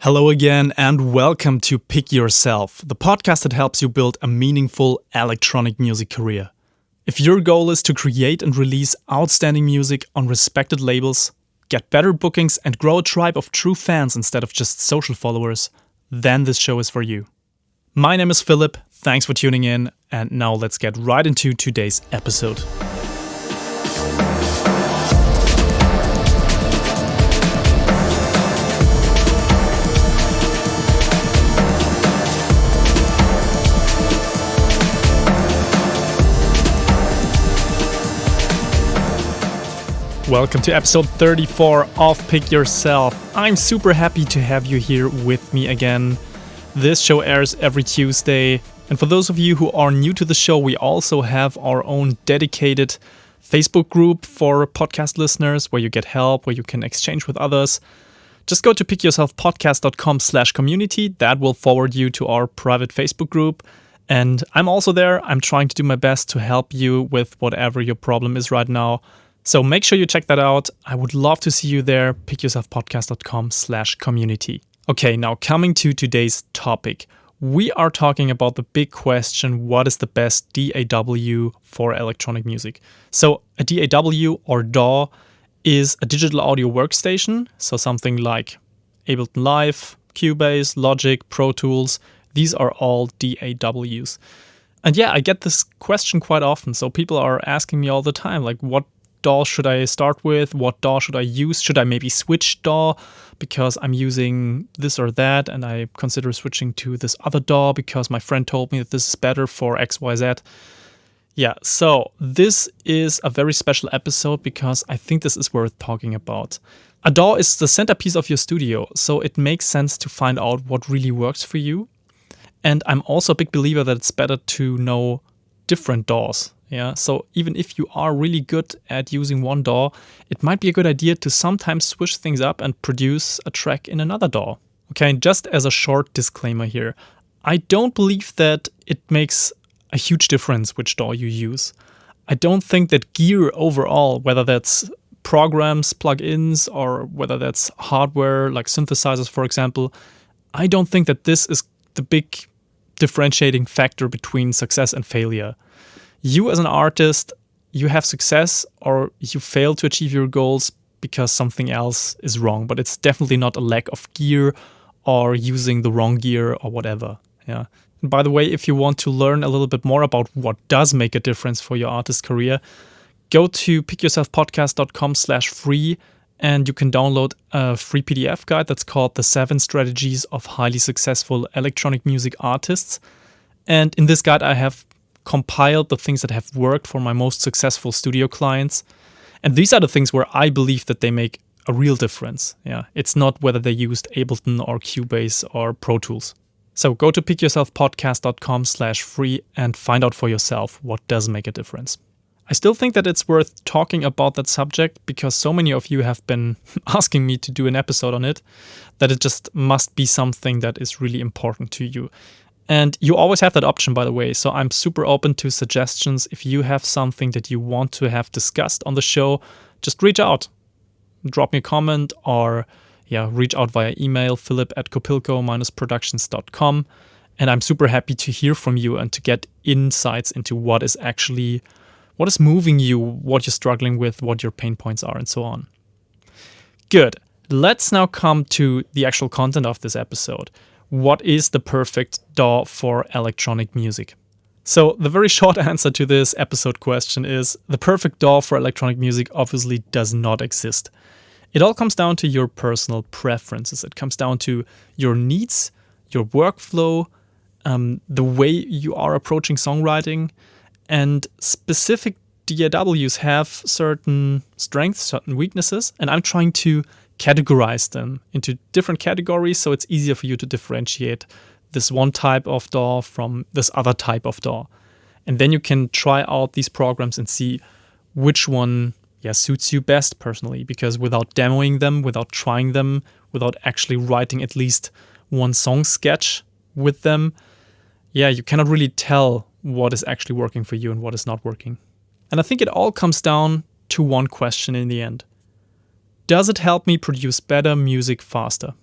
Hello again, and welcome to Pick Yourself, the podcast that helps you build a meaningful electronic music career. If your goal is to create and release outstanding music on respected labels, get better bookings, and grow a tribe of true fans instead of just social followers, then this show is for you. My name is Philip, thanks for tuning in, and now let's get right into today's episode. Welcome to episode 34 of Pick Yourself. I'm super happy to have you here with me again. This show airs every Tuesday, and for those of you who are new to the show, we also have our own dedicated Facebook group for podcast listeners where you get help, where you can exchange with others. Just go to pickyourselfpodcast.com/community. That will forward you to our private Facebook group. And I'm also there. I'm trying to do my best to help you with whatever your problem is right now. So make sure you check that out. I would love to see you there. pickyourselfpodcast.com/community. Okay, now coming to today's topic. We are talking about the big question, what is the best DAW for electronic music? So a DAW or DAW is a digital audio workstation. So something like Ableton Live, Cubase, Logic, Pro Tools. These are all DAWs. And yeah, I get this question quite often. So people are asking me all the time, like, what DAW should I start with? What DAW should I use? Should I maybe switch DAW because I'm using this or that and I consider switching to this other DAW because my friend told me that this is better for XYZ? Yeah, so this is a very special episode because I think this is worth talking about. A DAW is the centerpiece of your studio, so it makes sense to find out what really works for you. And I'm also a big believer that it's better to know different DAWs. Yeah, so even if you are really good at using one DAW, it might be a good idea to sometimes switch things up and produce a track in another DAW. Okay, and just as a short disclaimer here, I don't believe that it makes a huge difference which DAW you use. I don't think that gear overall, whether that's programs, plugins, or whether that's hardware like synthesizers, for example, I don't think that this is the big differentiating factor between success and failure. You as an artist, you have success or you fail to achieve your goals because something else is wrong. But it's definitely not a lack of gear or using the wrong gear or whatever. Yeah. And by the way, if you want to learn a little bit more about what does make a difference for your artist career, go to pickyourselfpodcast.com/free and you can download a free PDF guide that's called The 7 Strategies of Highly Successful Electronic Music Artists. And in this guide, I have compiled the things that have worked for my most successful studio clients. And these are the things where I believe that they make a real difference. Yeah, it's not whether they used Ableton or Cubase or Pro Tools. So go to pickyourselfpodcast.com/free and find out for yourself what does make a difference. I still think that it's worth talking about that subject because so many of you have been asking me to do an episode on it, that it just must be something that is really important to you. And you always have that option, by the way, so I'm super open to suggestions. If you have something that you want to have discussed on the show, just reach out. Drop me a comment or reach out via email, philip@kopilko-productions.com. And I'm super happy to hear from you and to get insights into what is moving you, what you're struggling with, what your pain points are, and so on. Good. Let's now come to the actual content of this episode. What is the perfect DAW for electronic music? So the very short answer to this episode question is the perfect DAW for electronic music obviously does not exist. It all comes down to your personal preferences. It comes down to your needs, your workflow, the way you are approaching songwriting, and specific DAWs have certain strengths, certain weaknesses, and I'm trying to categorize them into different categories so it's easier for you to differentiate this one type of DAW from this other type of DAW. And then you can try out these programs and see which one suits you best personally, because without demoing them, without trying them, without actually writing at least one song sketch with them, you cannot really tell what is actually working for you and what is not working. And I think it all comes down to one question in the end. Does it help me produce better music faster?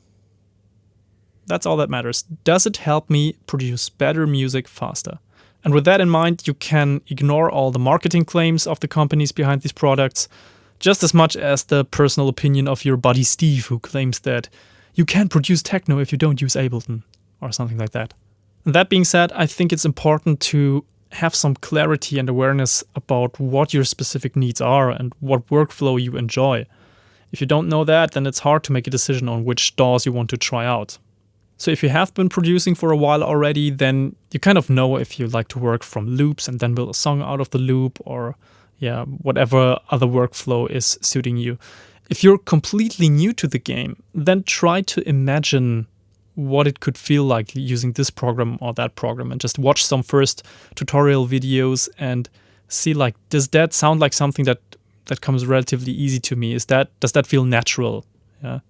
That's all that matters. Does it help me produce better music faster? And with that in mind, you can ignore all the marketing claims of the companies behind these products, just as much as the personal opinion of your buddy Steve, who claims that you can't produce techno if you don't use Ableton, or something like that. And that being said, I think it's important to have some clarity and awareness about what your specific needs are and what workflow you enjoy. If you don't know that, then it's hard to make a decision on which DAWs you want to try out. So if you have been producing for a while already, then you kind of know if you like to work from loops and then build a song out of the loop, or whatever other workflow is suiting you. If you're completely new to the game, then try to imagine what it could feel like using this program or that program, and just watch some first tutorial videos and see, like, does that sound like something that comes relatively easy to me? Does that feel natural? Yeah.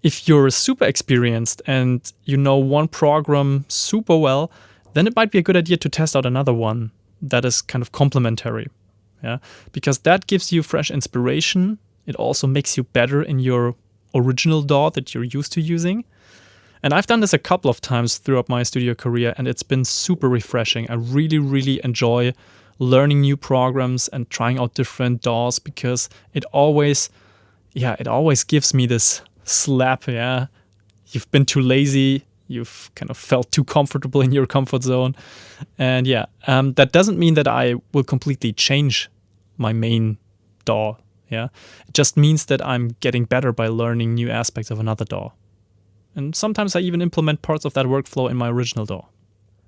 If you're super experienced and you know one program super well, then it might be a good idea to test out another one that is kind of complementary. Yeah, because that gives you fresh inspiration. It also makes you better in your original DAW that you're used to using. And I've done this a couple of times throughout my studio career, and it's been super refreshing. I really, really enjoy learning new programs and trying out different DAWs, because it always gives me this slap. Yeah, you've been too lazy. You've kind of felt too comfortable in your comfort zone. And that doesn't mean that I will completely change my main DAW. Yeah, it just means that I'm getting better by learning new aspects of another DAW. And sometimes I even implement parts of that workflow in my original DAW.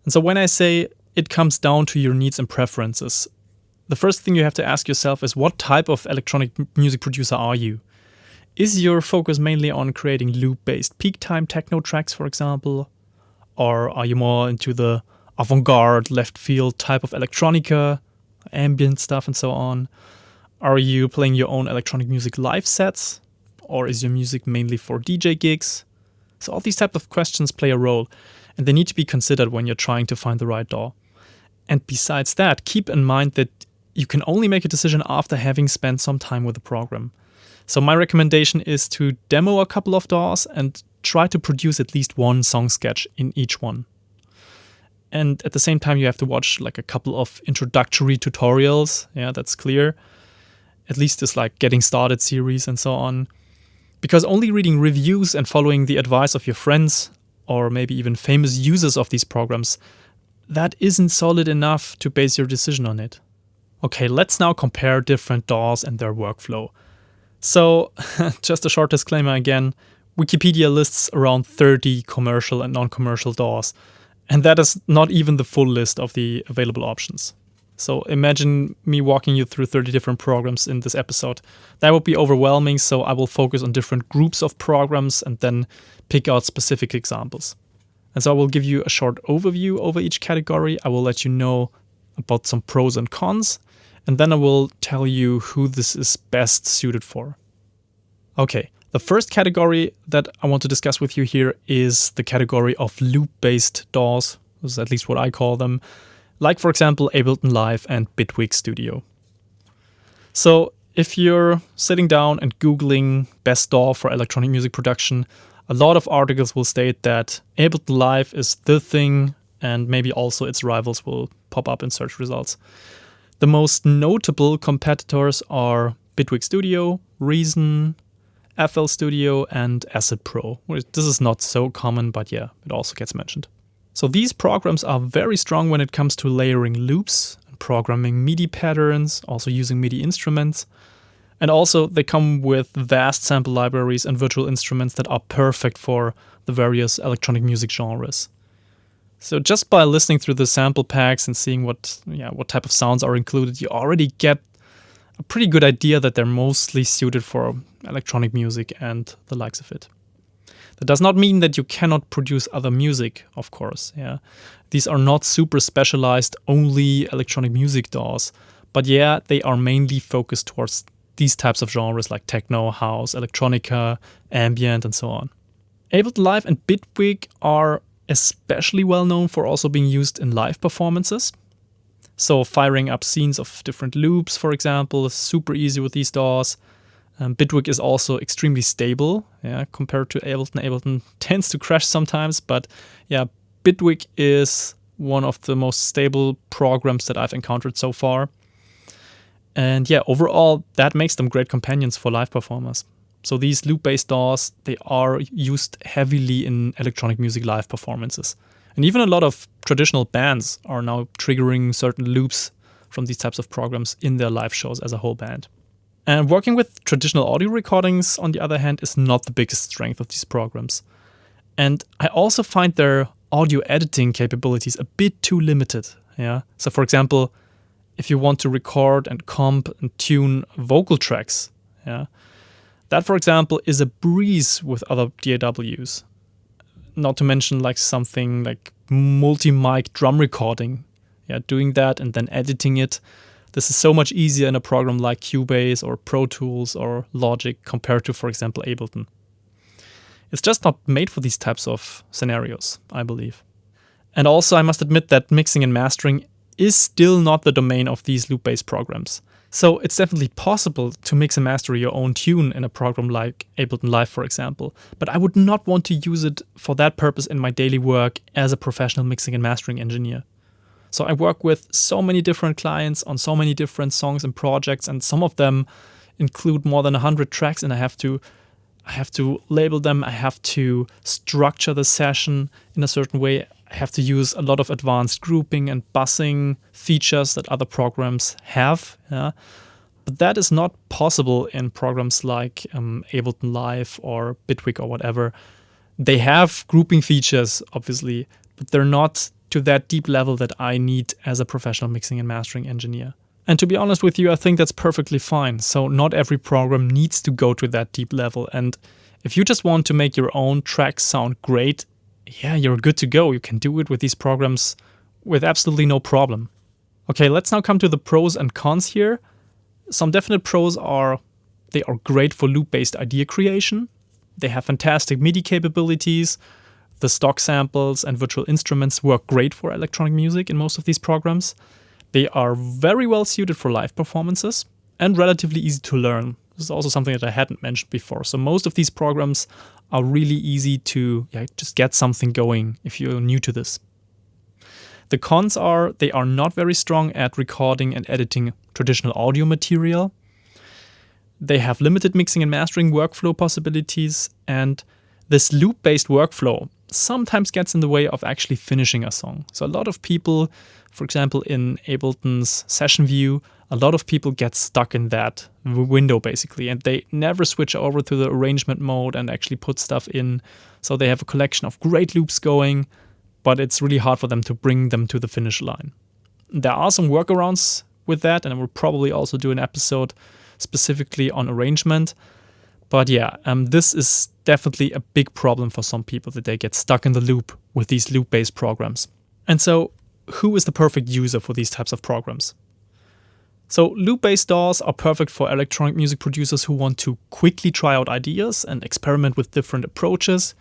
And so when I say it comes down to your needs and preferences, the first thing you have to ask yourself is, what type of electronic music producer are you? Is your focus mainly on creating loop-based peak time techno tracks, for example? Or are you more into the avant-garde, left field type of electronica, ambient stuff and so on? Are you playing your own electronic music live sets? Or is your music mainly for DJ gigs? So all these types of questions play a role, and they need to be considered when you're trying to find the right DAW. And besides that, keep in mind that you can only make a decision after having spent some time with the program. So my recommendation is to demo a couple of DAWs and try to produce at least one song sketch in each one. And at the same time, you have to watch like a couple of introductory tutorials. Yeah, that's clear. At least this like getting started series and so on. Because only reading reviews and following the advice of your friends, or maybe even famous users of these programs, that isn't solid enough to base your decision on it. Okay, let's now compare different DAWs and their workflow. So, just a short disclaimer again, Wikipedia lists around 30 commercial and non-commercial DAWs, and that is not even the full list of the available options. So imagine me walking you through 30 different programs in this episode. That would be overwhelming, so I will focus on different groups of programs and then pick out specific examples. And so I will give you a short overview over each category. I will let you know about some pros and cons, and then I will tell you who this is best suited for. Okay, the first category that I want to discuss with you here is the category of loop-based DAWs. This is at least what I call them. Like, for example, Ableton Live and Bitwig Studio. So if you're sitting down and Googling best DAW for electronic music production, a lot of articles will state that Ableton Live is the thing, and maybe also its rivals will pop up in search results. The most notable competitors are Bitwig Studio, Reason, FL Studio, and Acid Pro. This is not so common, but yeah, it also gets mentioned. So these programs are very strong when it comes to layering loops and programming MIDI patterns, also using MIDI instruments. And also they come with vast sample libraries and virtual instruments that are perfect for the various electronic music genres. So just by listening through the sample packs and seeing what type of sounds are included, you already get a pretty good idea that they're mostly suited for electronic music and the likes of it. That does not mean that you cannot produce other music, of course. Yeah, these are not super specialized, only electronic music DAWs, but yeah, they are mainly focused towards these types of genres like techno, house, electronica, ambient, and so on. Ableton Live and Bitwig are especially well known for also being used in live performances. So firing up scenes of different loops, for example, is super easy with these DAWs. Bitwig is also extremely stable, compared to Ableton. Ableton tends to crash sometimes, but yeah, Bitwig is one of the most stable programs that I've encountered so far. And yeah, overall, that makes them great companions for live performers. So these loop-based DAWs, they are used heavily in electronic music live performances. And even a lot of traditional bands are now triggering certain loops from these types of programs in their live shows as a whole band. And working with traditional audio recordings, on the other hand, is not the biggest strength of these programs. And I also find their audio editing capabilities a bit too limited. So for example, if you want to record and comp and tune vocal tracks, that, for example, is a breeze with other DAWs. Not to mention like something like multi-mic drum recording. Doing that and then editing it. This is so much easier in a program like Cubase or Pro Tools or Logic compared to, for example, Ableton. It's just not made for these types of scenarios, I believe. And also, I must admit that mixing and mastering is still not the domain of these loop-based programs. So it's definitely possible to mix and master your own tune in a program like Ableton Live, for example. But I would not want to use it for that purpose in my daily work as a professional mixing and mastering engineer. So I work with so many different clients on so many different songs and projects, and some of them include more than 100 tracks, and I have to label them, I have to structure the session in a certain way, I have to use a lot of advanced grouping and bussing features that other programs have. But that is not possible in programs like Ableton Live or Bitwig or whatever. They have grouping features, obviously, but they're not to that deep level that I need as a professional mixing and mastering engineer. And to be honest with you, I think that's perfectly fine. So not every program needs to go to that deep level. And if you just want to make your own tracks sound great, you're good to go. You can do it with these programs with absolutely no problem. Okay, let's now come to the pros and cons here. Some definite pros are they are great for loop-based idea creation. They have fantastic MIDI capabilities. The stock samples and virtual instruments work great for electronic music in most of these programs. They are very well suited for live performances and relatively easy to learn. This is also something that I hadn't mentioned before. So most of these programs are really easy to just get something going if you're new to this. The cons are they are not very strong at recording and editing traditional audio material. They have limited mixing and mastering workflow possibilities, and this loop-based workflow sometimes gets in the way of actually finishing a song. So a lot of people, for example, in Ableton's session view, a lot of people get stuck in that window basically, and they never switch over to the arrangement mode and actually put stuff in. So they have a collection of great loops going, but it's really hard for them to bring them to the finish line. There are some workarounds with that, and I will probably also do an episode specifically on arrangement. But this is definitely a big problem for some people, that they get stuck in the loop with these loop-based programs. And so, who is the perfect user for these types of programs? So loop-based DAWs are perfect for electronic music producers who want to quickly try out ideas and experiment with different approaches.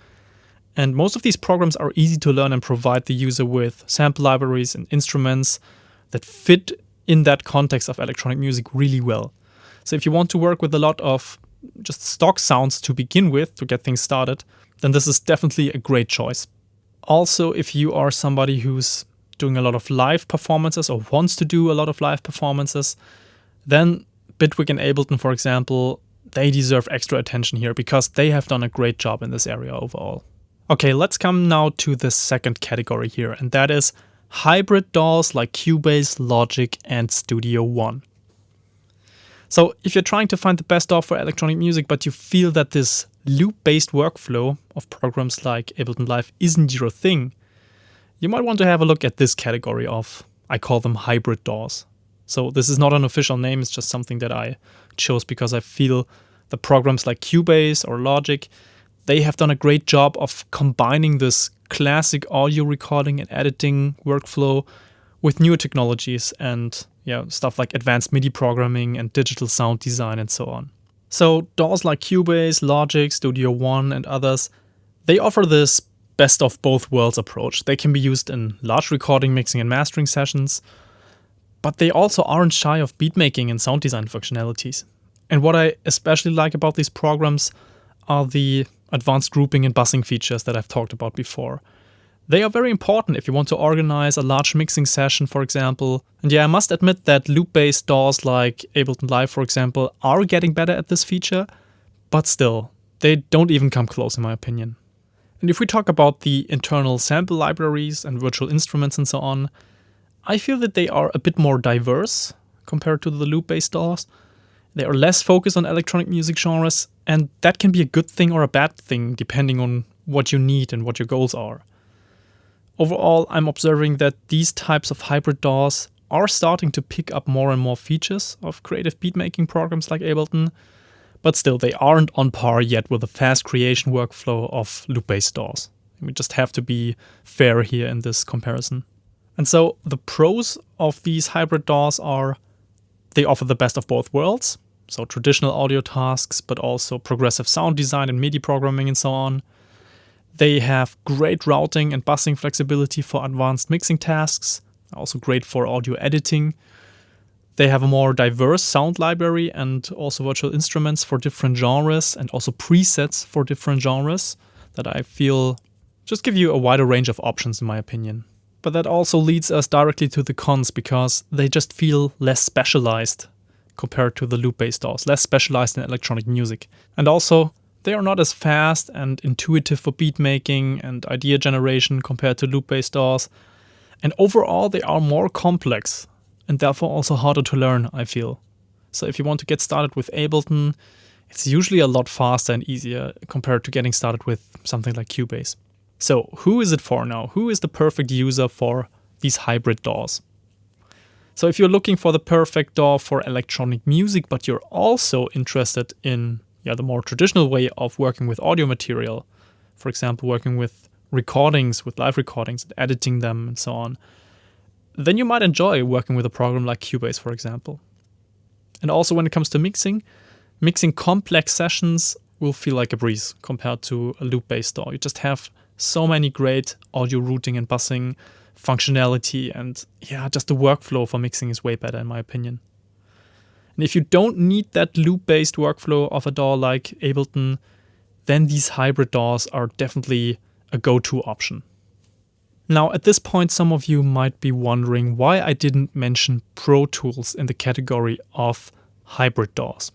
And most of these programs are easy to learn and provide the user with sample libraries and instruments that fit in that context of electronic music really well. So if you want to work with a lot of just stock sounds to begin with to get things started, then this is definitely a great choice. Also, if you are somebody who's doing a lot of live performances or wants to do a lot of live performances, then Bitwig and Ableton, for example, they deserve extra attention here because they have done a great job in this area overall. Okay, let's come now to the second category here, and that is hybrid DAWs like Cubase, Logic, and Studio One. So if you're trying to find the best DAW for electronic music, but you feel that this loop-based workflow of programs like Ableton Live isn't your thing, you might want to have a look at this category of, I call them hybrid DAWs. So this is not an official name, it's just something that I chose because I feel the programs like Cubase or Logic, they have done a great job of combining this classic audio recording and editing workflow with newer technologies and stuff like advanced MIDI programming and digital sound design and so on. So DAWs like Cubase, Logic, Studio One and others, they offer this best of both worlds approach. They can be used in large recording, mixing and mastering sessions, but they also aren't shy of beatmaking and sound design functionalities. And what I especially like about these programs are the advanced grouping and bussing features that I've talked about before. They are very important if you want to organize a large mixing session, for example. And yeah, I must admit that loop-based DAWs like Ableton Live, for example, are getting better at this feature, but still, they don't even come close in my opinion. And if we talk about the internal sample libraries and virtual instruments and so on, I feel that they are a bit more diverse compared to the loop-based DAWs. They are less focused on electronic music genres, and that can be a good thing or a bad thing depending on what you need and what your goals are. Overall, I'm observing that these types of hybrid DAWs are starting to pick up more and more features of creative beatmaking programs like Ableton, but still they aren't on par yet with the fast creation workflow of loop-based DAWs. We just have to be fair here in this comparison. And so the pros of these hybrid DAWs are they offer the best of both worlds, so traditional audio tasks, but also progressive sound design and MIDI programming and so on. They have great routing and bussing flexibility for advanced mixing tasks, also great for audio editing. They have a more diverse sound library and also virtual instruments for different genres and also presets for different genres that I feel just give you a wider range of options in my opinion. But that also leads us directly to the cons because they just feel less specialized compared to the loop-based DAWs, less specialized in electronic music. And also, they are not as fast and intuitive for beat making and idea generation compared to loop-based DAWs. And overall, they are more complex and therefore also harder to learn, I feel. So if you want to get started with Ableton, it's usually a lot faster and easier compared to getting started with something like Cubase. So who is it for now? Who is the perfect user for these hybrid DAWs? So if you're looking for the perfect DAW for electronic music, but you're also interested in the more traditional way of working with audio material, for example, working with recordings, with live recordings, and editing them and so on, then you might enjoy working with a program like Cubase, for example. And also when it comes to mixing complex sessions will feel like a breeze compared to a loop-based DAW. You just have so many great audio routing and bussing functionality, and just the workflow for mixing is way better in my opinion. And if you don't need that loop-based workflow of a DAW like Ableton, then these hybrid DAWs are definitely a go-to option. Now, at this point, some of you might be wondering why I didn't mention Pro Tools in the category of hybrid DAWs.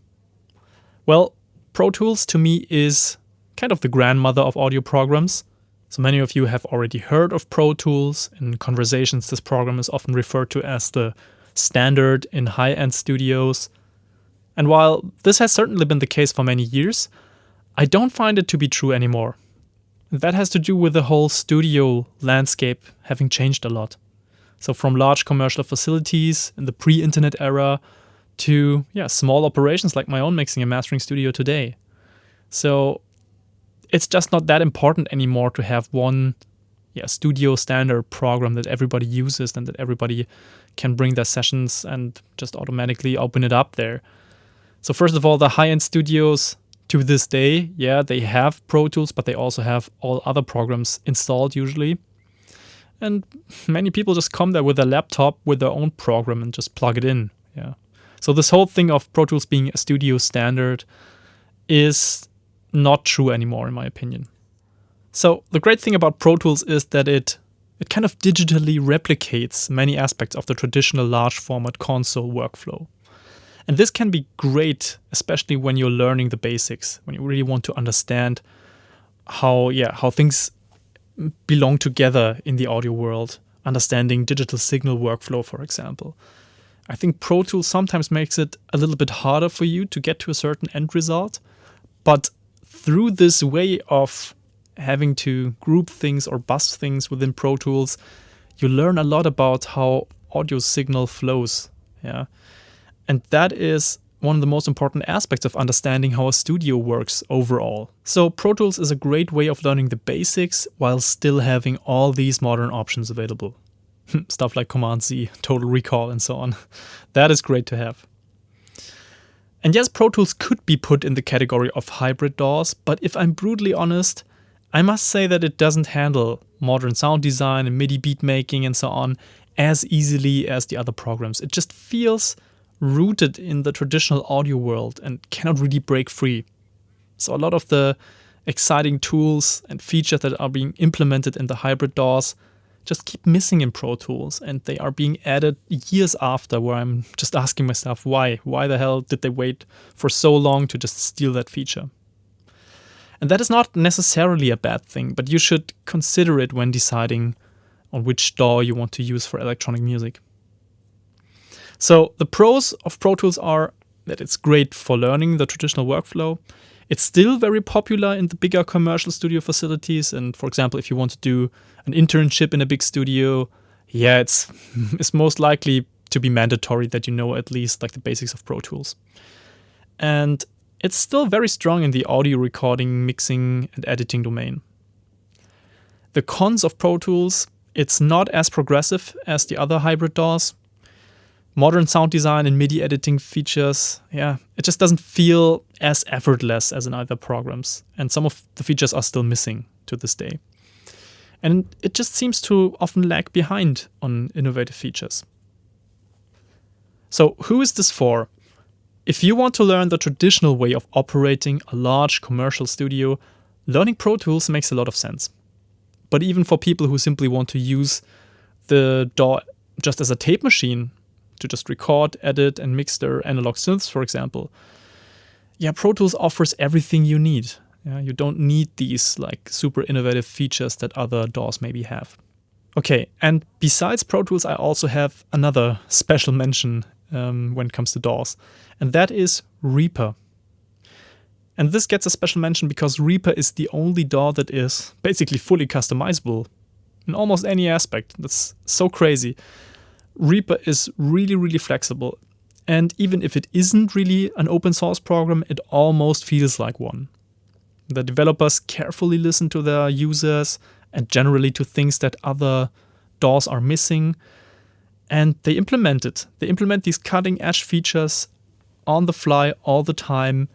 Well, Pro Tools to me is kind of the grandmother of audio programs. So many of you have already heard of Pro Tools. In conversations, this program is often referred to as the standard in high-end studios. And while this has certainly been the case for many years, I don't find it to be true anymore. And that has to do with the whole studio landscape having changed a lot. So from large commercial facilities in the pre-internet era to small operations like my own mixing and mastering studio today. So it's just not that important anymore to have one studio standard program that everybody uses and that everybody can bring their sessions and just automatically open it up there. So first of all, the high-end studios to this day, they have Pro Tools, but they also have all other programs installed usually. And many people just come there with a laptop with their own program and just plug it in. So this whole thing of Pro Tools being a studio standard is not true anymore, in my opinion. So the great thing about Pro Tools is that it kind of digitally replicates many aspects of the traditional large format console workflow. And this can be great, especially when you're learning the basics, when you really want to understand how things belong together in the audio world, understanding digital signal workflow, for example. I think Pro Tools sometimes makes it a little bit harder for you to get to a certain end result, but through this way of having to group things or bus things within Pro Tools, you learn a lot about how audio signal flows. And that is one of the most important aspects of understanding how a studio works overall. So Pro Tools is a great way of learning the basics while still having all these modern options available. Stuff like Command-Z, Total Recall, and so on. That is great to have. And yes, Pro Tools could be put in the category of hybrid DAWs, but if I'm brutally honest, I must say that it doesn't handle modern sound design and MIDI beat making and so on as easily as the other programs. It just feels rooted in the traditional audio world and cannot really break free. So a lot of the exciting tools and features that are being implemented in the hybrid DAWs just keep missing in Pro Tools, and they are being added years after, where I'm just asking myself, why? Why the hell did they wait for so long to just steal that feature? And that is not necessarily a bad thing, but you should consider it when deciding on which DAW you want to use for electronic music. So the pros of Pro Tools are that it's great for learning the traditional workflow. It's still very popular in the bigger commercial studio facilities. And for example, if you want to do an internship in a big studio, it's most likely to be mandatory that you know at least like the basics of Pro Tools. And it's still very strong in the audio recording, mixing, and editing domain. The cons of Pro Tools, it's not as progressive as the other hybrid DAWs. Modern sound design and MIDI editing features, it just doesn't feel as effortless as in other programs. And some of the features are still missing to this day. And it just seems to often lag behind on innovative features. So who is this for? If you want to learn the traditional way of operating a large commercial studio, learning Pro Tools makes a lot of sense. But even for people who simply want to use the DAW just as a tape machine, to just record, edit, and mix their analog synths, for example, Pro Tools offers everything you need. You don't need these like super innovative features that other DAWs maybe have. Okay, and besides Pro Tools, I also have another special mention when it comes to DAWs, and that is Reaper. And this gets a special mention because Reaper is the only DAW that is basically fully customizable in almost any aspect. That's so crazy. Reaper is really, really flexible. And even if it isn't really an open source program, it almost feels like one. The developers carefully listen to their users and generally to things that other DAWs are missing. And they implement it. They implement these cutting edge features on the fly all the time.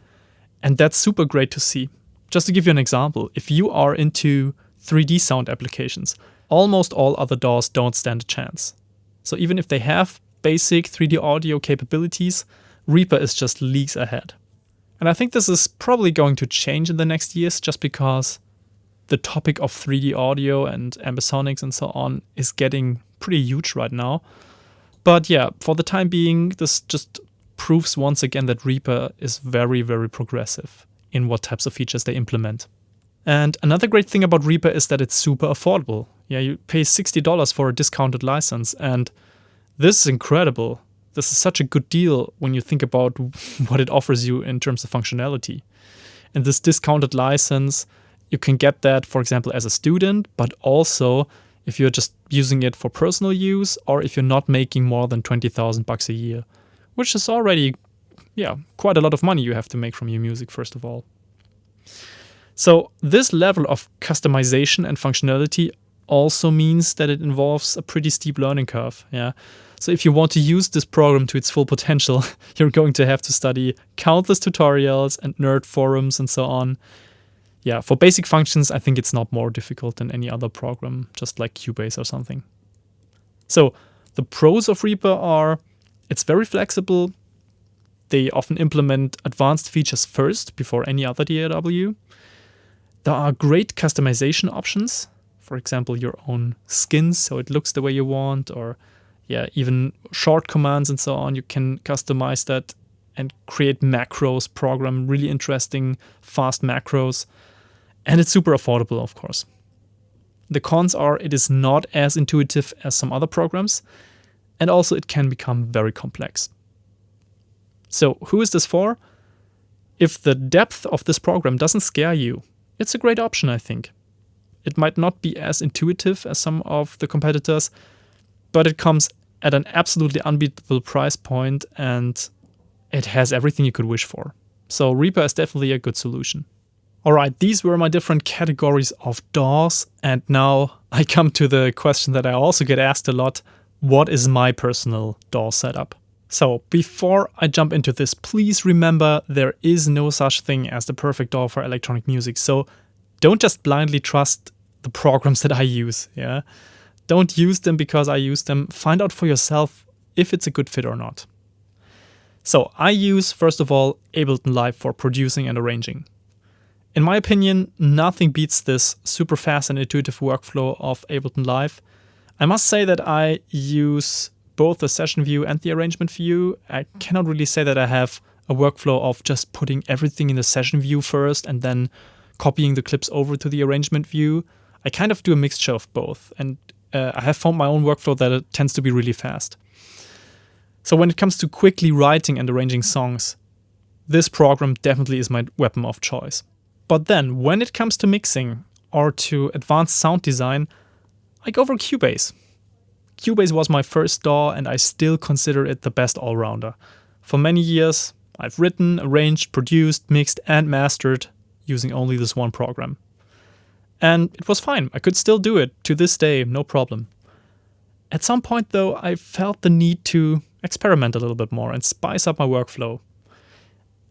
And that's super great to see. Just to give you an example, if you are into 3D sound applications, almost all other DAWs don't stand a chance. So even if they have basic 3D audio capabilities, Reaper is just leagues ahead. And I think this is probably going to change in the next years just because the topic of 3D audio and ambisonics and so on is getting pretty huge right now. But for the time being, this just proves once again that Reaper is very, very progressive in what types of features they implement. And another great thing about Reaper is that it's super affordable. You pay $60 for a discounted license, and this is incredible. This is such a good deal when you think about what it offers you in terms of functionality. And this discounted license, you can get that, for example, as a student, but also if you're just using it for personal use or if you're not making more than $20,000 a year, which is already, quite a lot of money you have to make from your music, first of all. So this level of customization and functionality also means that it involves a pretty steep learning curve. So if you want to use this program to its full potential, you're going to have to study countless tutorials and nerd forums and so on. For basic functions, I think it's not more difficult than any other program, just like Cubase or something. So the pros of Reaper are it's very flexible. They often implement advanced features first before any other DAW. There are great customization options. For example, your own skins, so it looks the way you want, or even short commands and so on. You can customize that and create macros, program really interesting, fast macros. And it's super affordable, of course. The cons are it is not as intuitive as some other programs, and also it can become very complex. So who is this for? If the depth of this program doesn't scare you, it's a great option, I think. It might not be as intuitive as some of the competitors, but it comes at an absolutely unbeatable price point and it has everything you could wish for. So Reaper is definitely a good solution. Alright, these were my different categories of DAWs, and now I come to the question that I also get asked a lot: what is my personal DAW setup? So before I jump into this, please remember there is no such thing as the perfect DAW for electronic music. So don't just blindly trust the programs that I use. Don't use them because I use them. Find out for yourself if it's a good fit or not. So I use, first of all, Ableton Live for producing and arranging. In my opinion, nothing beats this super fast and intuitive workflow of Ableton Live. I must say that I use both the session view and the arrangement view. I cannot really say that I have a workflow of just putting everything in the session view first and then copying the clips over to the arrangement view. I kind of do a mixture of both, and I have found my own workflow that it tends to be really fast. So when it comes to quickly writing and arranging songs, this program definitely is my weapon of choice. But then when it comes to mixing or to advanced sound design, I go for Cubase. Cubase was my first DAW, and I still consider it the best all-rounder. For many years, I've written, arranged, produced, mixed, and mastered using only this one program. And it was fine. I could still do it to this day, no problem. At some point, though, I felt the need to experiment a little bit more and spice up my workflow.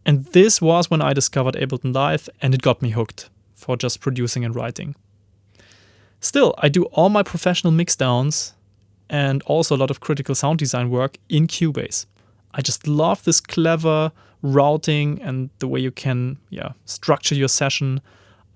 And this was when I discovered Ableton Live, and it got me hooked for just producing and writing. Still, I do all my professional mixdowns and also a lot of critical sound design work in Cubase. I just love this clever routing and the way you can structure your session.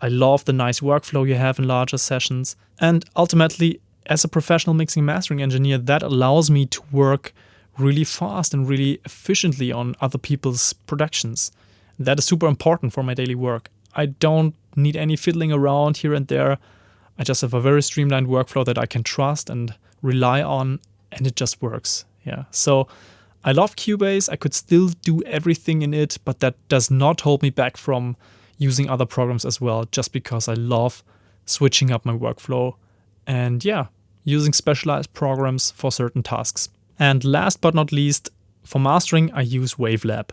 I love the nice workflow you have in larger sessions. And ultimately, as a professional mixing and mastering engineer, that allows me to work really fast and really efficiently on other people's productions. That is super important for my daily work. I don't need any fiddling around here and there. I just have a very streamlined workflow that I can trust and rely on, and it just works. So I love Cubase. I could still do everything in it, but that does not hold me back from using other programs as well, just because I love switching up my workflow and using specialized programs for certain tasks. And last but not least, for mastering, I use Wavelab.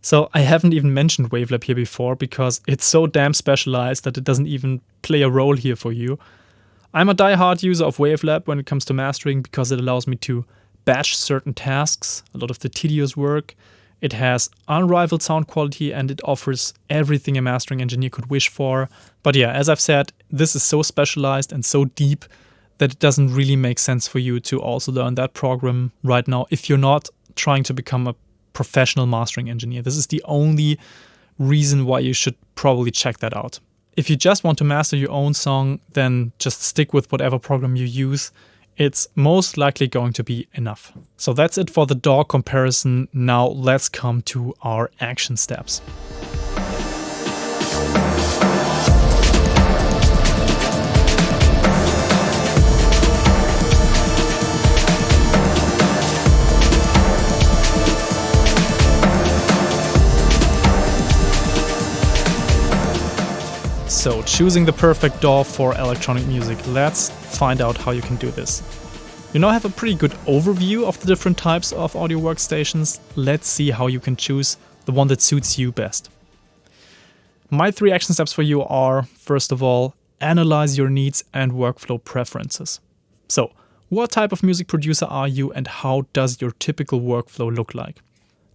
So I haven't even mentioned Wavelab here before because it's so damn specialized that it doesn't even play a role here for you. I'm a die-hard user of Wavelab when it comes to mastering because it allows me to batch certain tasks, a lot of the tedious work. It has unrivaled sound quality, and it offers everything a mastering engineer could wish for. But as I've said, this is so specialized and so deep that it doesn't really make sense for you to also learn that program right now if you're not trying to become a professional mastering engineer. This is the only reason why you should probably check that out. If you just want to master your own song, then just stick with whatever program you use. It's most likely going to be enough. So that's it for the DAW comparison. Now let's come to our action steps. So, choosing the perfect DAW for electronic music. Let's find out how you can do this. You now have a pretty good overview of the different types of audio workstations. Let's see how you can choose the one that suits you best. My 3 action steps for you are, first of all, analyze your needs and workflow preferences. So, what type of music producer are you, and how does your typical workflow look like?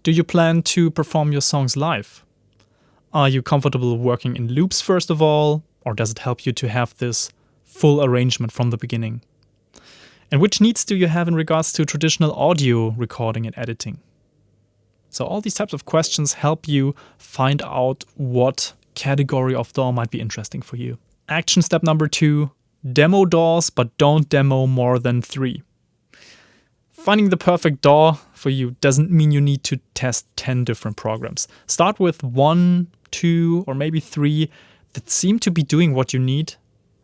Do you plan to perform your songs live? Are you comfortable working in loops first of all, or does it help you to have this full arrangement from the beginning? And which needs do you have in regards to traditional audio recording and editing? So all these types of questions help you find out what category of DAW might be interesting for you. Action step number 2, demo DAWs, but don't demo more than 3. Finding the perfect DAW for you doesn't mean you need to test 10 different programs. Start with 1, 2, or maybe 3 that seem to be doing what you need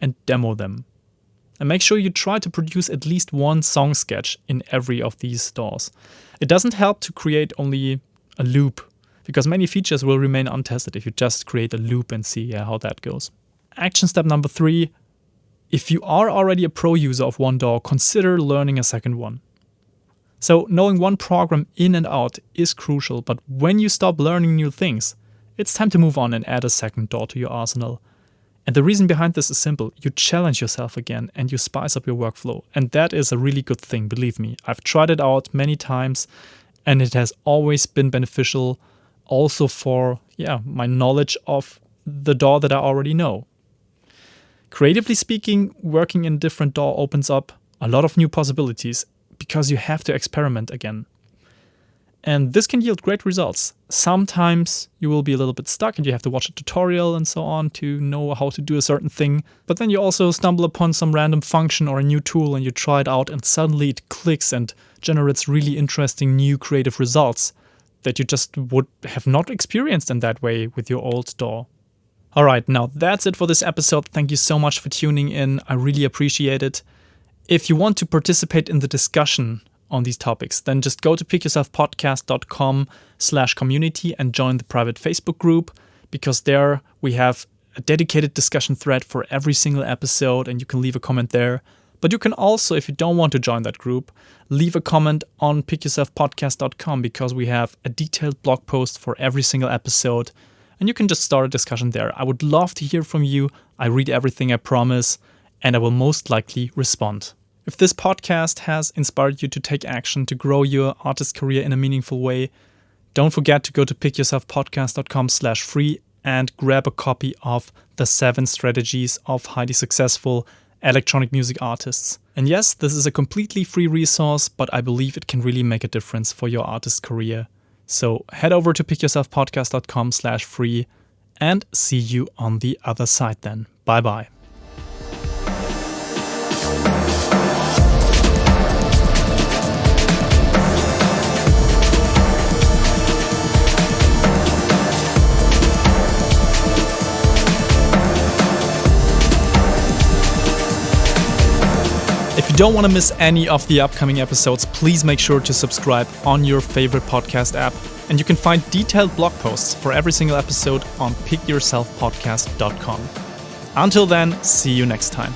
and demo them. And make sure you try to produce at least one song sketch in every of these DAWs. It doesn't help to create only a loop, because many features will remain untested if you just create a loop and see how that goes. Action step number 3, if you are already a pro user of one DAW, consider learning a second one. So knowing one program in and out is crucial, but when you stop learning new things, it's time to move on and add a second DAW to your arsenal. And the reason behind this is simple. You challenge yourself again and you spice up your workflow. And that is a really good thing, believe me. I've tried it out many times and it has always been beneficial also for my knowledge of the DAW that I already know. Creatively speaking, working in different DAW opens up a lot of new possibilities because you have to experiment again. And this can yield great results. Sometimes you will be a little bit stuck and you have to watch a tutorial and so on to know how to do a certain thing. But then you also stumble upon some random function or a new tool and you try it out and suddenly it clicks and generates really interesting new creative results that you just would have not experienced in that way with your old DAW. Alright, now that's it for this episode. Thank you so much for tuning in. I really appreciate it. If you want to participate in the discussion on these topics, then just go to pickyourselfpodcast.com/community and join the private Facebook group, because there we have a dedicated discussion thread for every single episode and you can leave a comment there. But you can also, if you don't want to join that group, leave a comment on pickyourselfpodcast.com, because we have a detailed blog post for every single episode and you can just start a discussion there. I would love to hear from you. I read everything, I promise, and I will most likely respond. If this podcast has inspired you to take action to grow your artist career in a meaningful way, don't forget to go to pickyourselfpodcast.com/free and grab a copy of the 7 strategies of highly successful electronic music artists. And yes, this is a completely free resource, but I believe it can really make a difference for your artist career. So head over to pickyourselfpodcast.com/free and see you on the other side then. Bye bye. If you don't want to miss any of the upcoming episodes, please make sure to subscribe on your favorite podcast app. And you can find detailed blog posts for every single episode on pickyourselfpodcast.com. Until then, see you next time.